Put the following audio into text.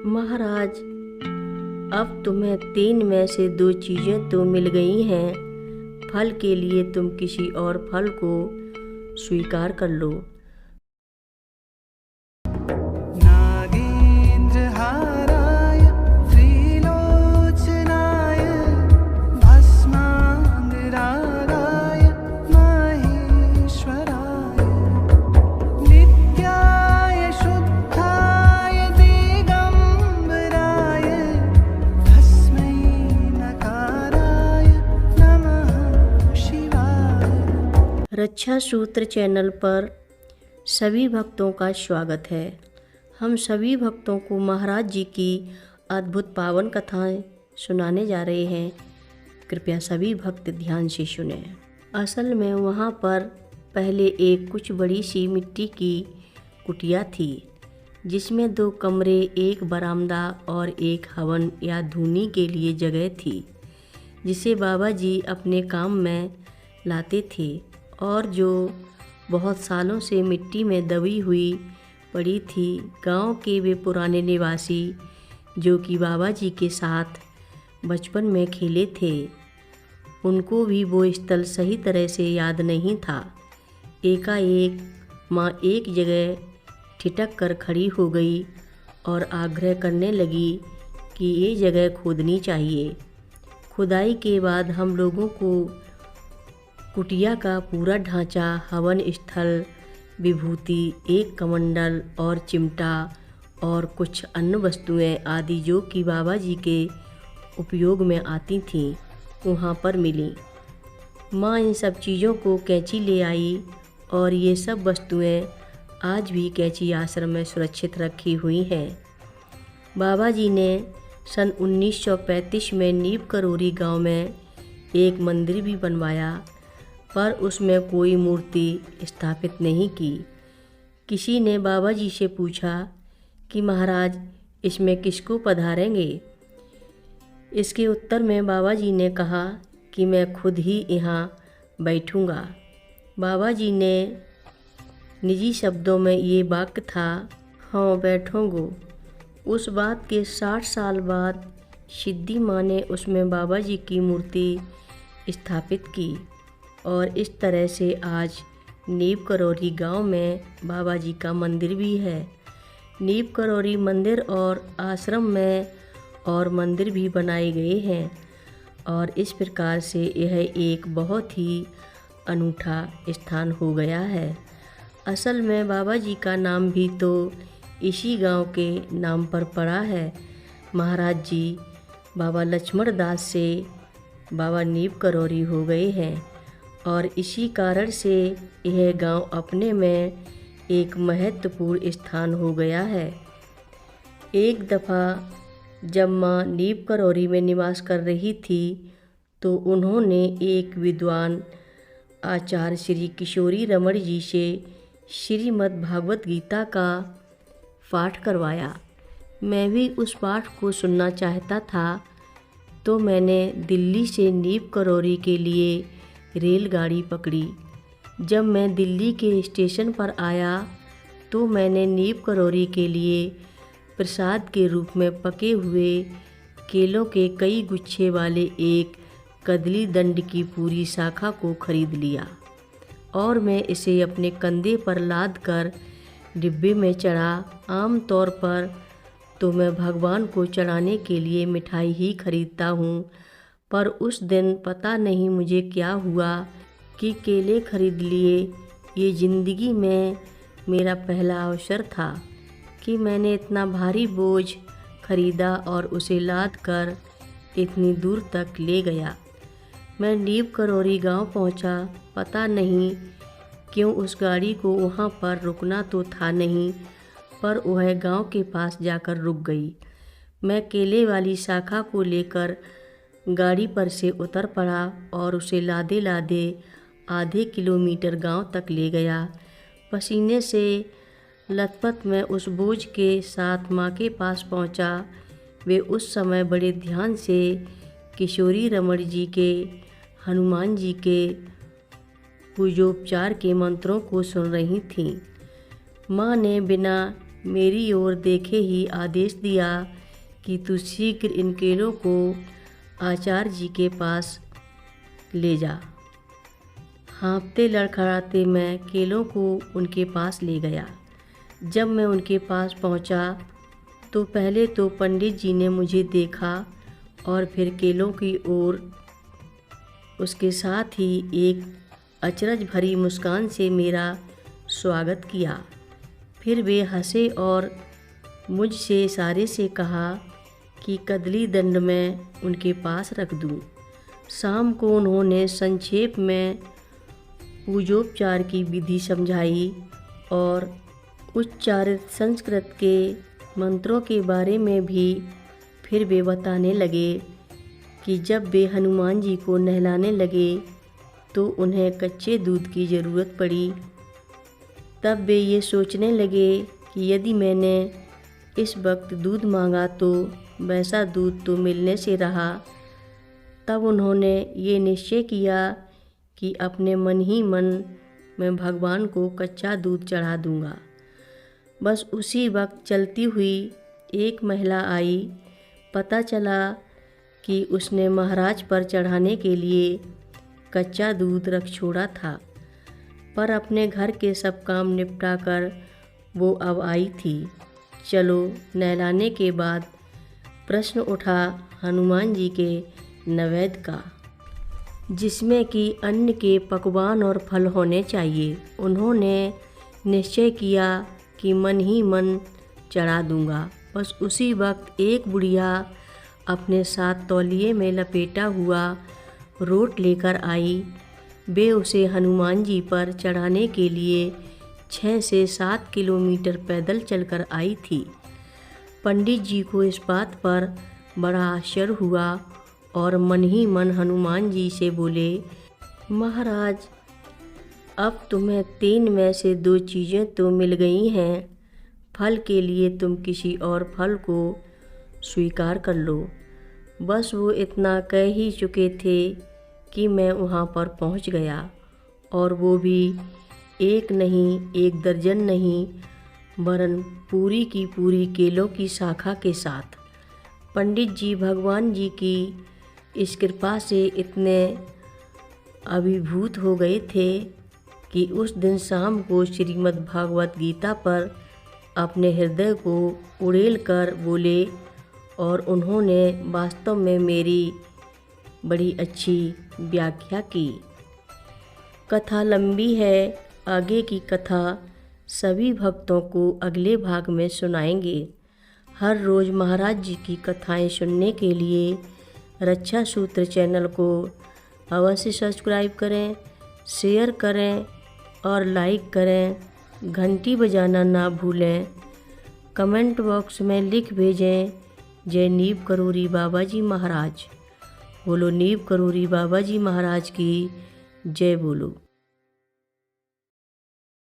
महाराज, अब तुम्हें 3 में से 2 चीज़ें तो मिल गई हैं। फल के लिए तुम किसी और फल को स्वीकार कर लो। नागेन्द्रहाराय त्रिलोचनाय भस्माङ्गरागाय महेश्वराय नित्याय शुद्धाय दिगम्बराय तस्मै नकाराय नमः शिवाय। रक्षा सूत्र चैनल पर सभी भक्तों का स्वागत है। हम सभी भक्तों को महाराज जी की अद्भुत पावन कथाएं सुनाने जा रहे हैं। कृपया सभी भक्त ध्यान से सुने। असल में वहाँ पर पहले एक कुछ बड़ी सी मिट्टी की कुटिया थी, जिसमें 2 कमरे, एक बरामदा और एक हवन या धूनी के लिए जगह थी, जिसे बाबा जी अपने काम में लाते थे और जो बहुत सालों से मिट्टी में दबी हुई पड़ी थी। गांव के वे पुराने निवासी जो कि बाबा जी के साथ बचपन में खेले थे, उनको भी वो स्थल सही तरह से याद नहीं था। एकाएक माँ एक जगह ठिठक कर खड़ी हो गई और आग्रह करने लगी कि ये जगह खोदनी चाहिए। खुदाई के बाद हम लोगों को कुटिया का पूरा ढांचा, हवन स्थल, विभूति, एक कमंडल और चिमटा और कुछ अन्य वस्तुएं आदि जो कि बाबा जी के उपयोग में आती थीं, वहाँ पर मिली। माँ इन सब चीज़ों को कैंची ले आई और ये सब वस्तुएं आज भी कैंची आश्रम में सुरक्षित रखी हुई हैं। बाबा जी ने सन 1935 में नीम करोरी गांव में एक मंदिर भी बनवाया, पर उसमें कोई मूर्ति स्थापित नहीं की। किसी ने बाबा जी से पूछा कि महाराज, इसमें किसको पधारेंगे? इसके उत्तर में बाबा जी ने कहा कि मैं खुद ही यहाँ बैठूँगा। बाबा जी ने निजी शब्दों में ये वाक्य था, हाँ बैठोगो। उस बात के 60 साल बाद सिद्धि माँ ने उसमें बाबा जी की मूर्ति स्थापित की और इस तरह से आज नीम करोरी गांव में बाबा जी का मंदिर भी है। नीम करोरी मंदिर और आश्रम में और मंदिर भी बनाए गए हैं और इस प्रकार से यह एक बहुत ही अनूठा स्थान हो गया है। असल में बाबा जी का नाम भी तो इसी गांव के नाम पर पड़ा है। महाराज जी बाबा लक्ष्मण दास से बाबा नीम करोरी हो गए हैं और इसी कारण से यह गांव अपने में एक महत्वपूर्ण स्थान हो गया है। एक दफ़ा जब माँ नीम करोरी में निवास कर रही थी तो उन्होंने एक विद्वान आचार्य श्री किशोरी रमण जी से श्रीमद् भागवत गीता का पाठ करवाया। मैं भी उस पाठ को सुनना चाहता था, तो मैंने दिल्ली से नीम करोरी के लिए रेलगाड़ी पकड़ी। जब मैं दिल्ली के स्टेशन पर आया तो मैंने नीम करोरी के लिए प्रसाद के रूप में पके हुए केलों के कई गुच्छे वाले एक कदली दंड की पूरी शाखा को खरीद लिया और मैं इसे अपने कंधे पर लाद कर डिब्बे में चढ़ा। आम तौर पर तो मैं भगवान को चढ़ाने के लिए मिठाई ही खरीदता हूँ, पर उस दिन पता नहीं मुझे क्या हुआ कि केले खरीद लिए। ये ज़िंदगी में मेरा पहला अवसर था कि मैंने इतना भारी बोझ खरीदा और उसे लाद कर इतनी दूर तक ले गया। मैं नीम करोरी गांव पहुंचा। पता नहीं क्यों उस गाड़ी को वहां पर रुकना तो था नहीं, पर वह गांव के पास जाकर रुक गई। मैं केले वाली शाखा को लेकर गाड़ी पर से उतर पड़ा और उसे लादे लादे आधे किलोमीटर गांव तक ले गया। पसीने से लथपथ मैं उस बोझ के साथ माँ के पास पहुंचा। वे उस समय बड़े ध्यान से किशोरी रमण जी के, हनुमान जी के पूजोपचार के मंत्रों को सुन रही थीं। माँ ने बिना मेरी ओर देखे ही आदेश दिया कि तू शीघ्र इन केलों को आचार्य जी के पास ले जा। हाँफते लड़खड़ाते मैं केलों को उनके पास ले गया। जब मैं उनके पास पहुंचा तो पहले तो पंडित जी ने मुझे देखा और फिर केलों की ओर, उसके साथ ही एक अचरज भरी मुस्कान से मेरा स्वागत किया। फिर वे हंसे और मुझसे इशारे से कहा कि कदली दंड में उनके पास रख दूं। शाम को उन्होंने संक्षेप में पूजोपचार की विधि समझाई और उच्चारित संस्कृत के मंत्रों के बारे में भी। फिर वे बताने लगे कि जब वे हनुमान जी को नहलाने लगे तो उन्हें कच्चे दूध की ज़रूरत पड़ी। तब वे ये सोचने लगे कि यदि मैंने इस वक्त दूध मांगा तो वैसा दूध तो मिलने से रहा। तब उन्होंने ये निश्चय किया कि अपने मन ही मन में भगवान को कच्चा दूध चढ़ा दूंगा। बस उसी वक्त चलती हुई एक महिला आई। पता चला कि उसने महाराज पर चढ़ाने के लिए कच्चा दूध रख छोड़ा था, पर अपने घर के सब काम निपटा कर वो अब आई थी। चलो, नहलाने के बाद प्रश्न उठा हनुमान जी के नैवेद्य का, जिसमें कि अन्न के पकवान और फल होने चाहिए। उन्होंने निश्चय किया कि मन ही मन चढ़ा दूंगा। बस उसी वक्त एक बुढ़िया अपने साथ तौलिए में लपेटा हुआ रोट लेकर आई। वे उसे हनुमान जी पर चढ़ाने के लिए 6 से 7 किलोमीटर पैदल चलकर आई थी। पंडित जी को इस बात पर बड़ा आश्चर्य हुआ और मन ही मन हनुमान जी से बोले, महाराज, अब तुम्हें 3 में से 2 चीज़ें तो मिल गई हैं। फल के लिए तुम किसी और फल को स्वीकार कर लो। बस वो इतना कह ही चुके थे कि मैं वहाँ पर पहुँच गया, और वो भी एक नहीं, 1 दर्जन नहीं, वरन पूरी की पूरी केलों की शाखा के साथ। पंडित जी भगवान जी की इस कृपा से इतने अभिभूत हो गए थे कि उस दिन शाम को श्रीमद् भागवत गीता पर अपने हृदय को उड़ेल कर बोले, और उन्होंने वास्तव में मेरी बड़ी अच्छी व्याख्या की। कथा लंबी है, आगे की कथा सभी भक्तों को अगले भाग में सुनाएंगे। हर रोज़ महाराज जी की कथाएं सुनने के लिए रक्षा सूत्र चैनल को अवश्य सब्सक्राइब करें, शेयर करें और लाइक करें। घंटी बजाना ना भूलें। कमेंट बॉक्स में लिख भेजें, जय नीव करोरी बाबा जी महाराज। बोलो नीव करोरी बाबा जी महाराज की जय बोलो।